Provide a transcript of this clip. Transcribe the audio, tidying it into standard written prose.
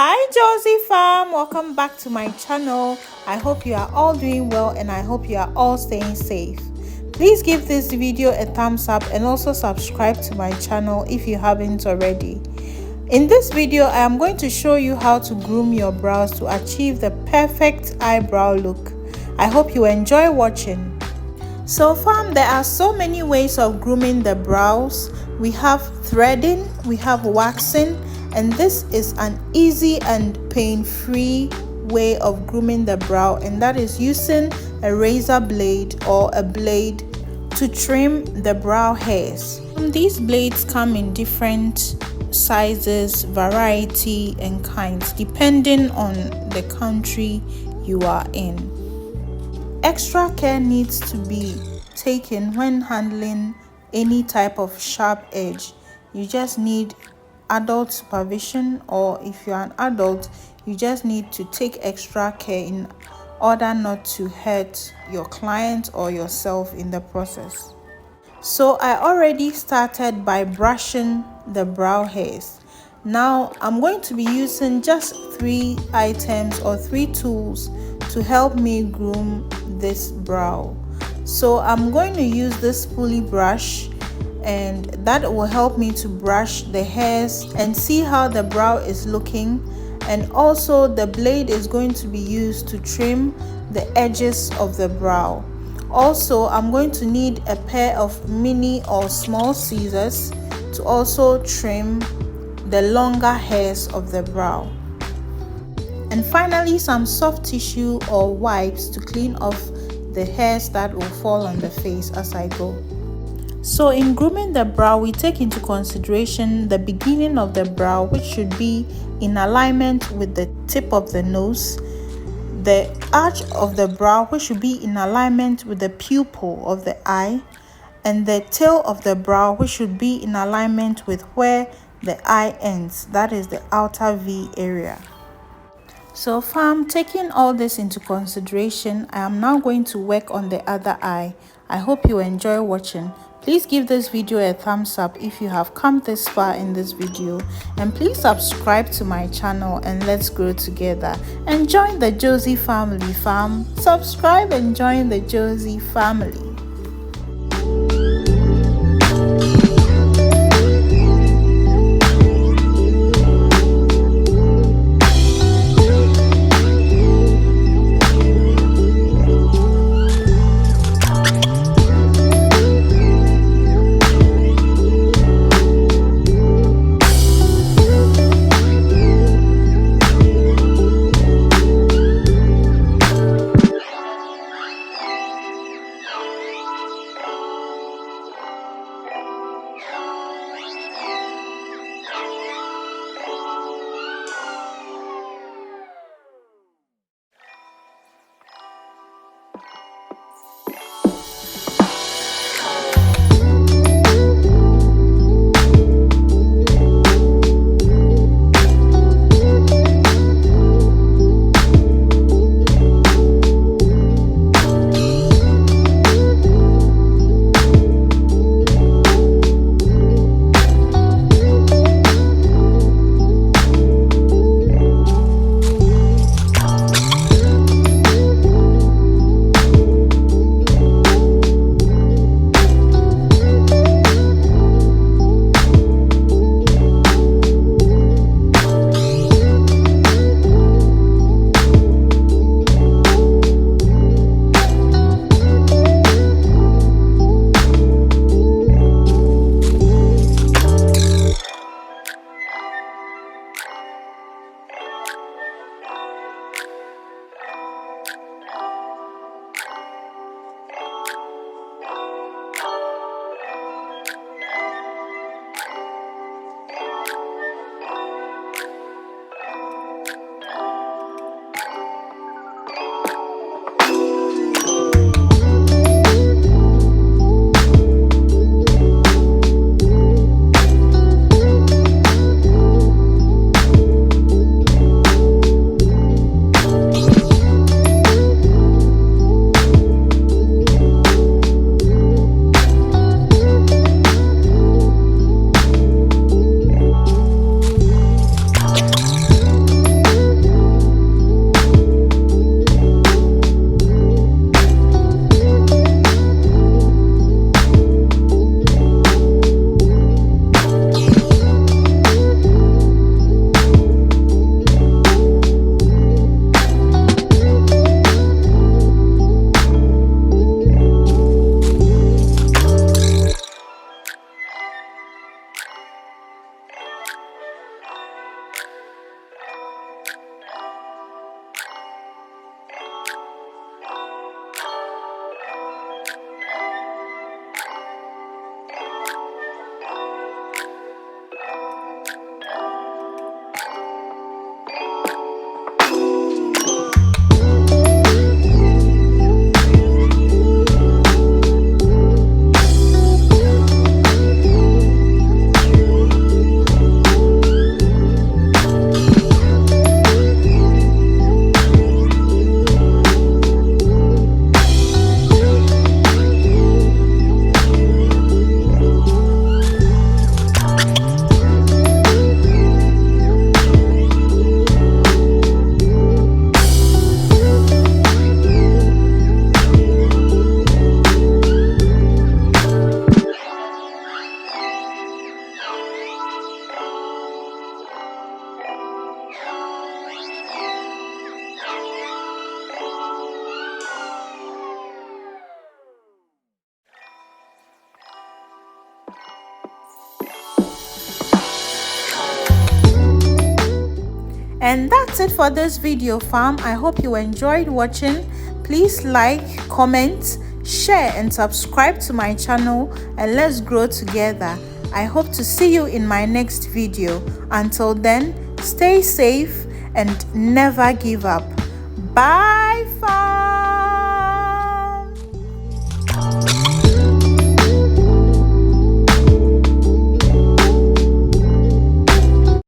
Hi Josey fam, welcome back to my channel. I hope you are all doing well and I hope you are all staying safe. Please give this video a thumbs up and also subscribe to my channel if you haven't already. In this video, I am going to show you how to groom your brows to achieve the perfect eyebrow look. I hope you enjoy watching. So fam, there are so many ways of grooming the brows. We have threading, we have waxing, and this is an easy and pain-free way of grooming the brow, and that is using a razor blade or a blade to trim the brow hairs. These blades come in different sizes, variety and kinds depending on the country you are in. Extra care needs to be taken when handling any type of sharp edge. You just need adult supervision, or if you're an adult, you just need to take extra care in order not to hurt your client or yourself in the process. So I already started by brushing the brow hairs. Now I'm going to be using just 3 items or 3 tools to help me groom this brow. So I'm going to use this spooly brush, and that will help me to brush the hairs and see how the brow is looking. And also the blade is going to be used to trim the edges of the brow. Also, I'm going to need a pair of mini or small scissors to also trim the longer hairs of the brow. And finally, some soft tissue or wipes to clean off the hairs that will fall on the face as I go. So in grooming the brow, we take into consideration the beginning of the brow, which should be in alignment with the tip of the nose, the arch of the brow, which should be in alignment with the pupil of the eye, and the tail of the brow, which should be in alignment with where the eye ends, that is the outer V area. So fam, taking all this into consideration, I am now going to work on the other eye. I hope you enjoy watching. Please give this video a thumbs up if you have come this far in this video, and please subscribe to my channel and let's grow together and join the Josey family fam. Subscribe and join the Josey family. And that's it for this video, fam. I hope you enjoyed watching. Please like, comment, share and subscribe to my channel, and let's grow together. I hope to see you in my next video. Until then, stay safe and never give up. Bye, fam.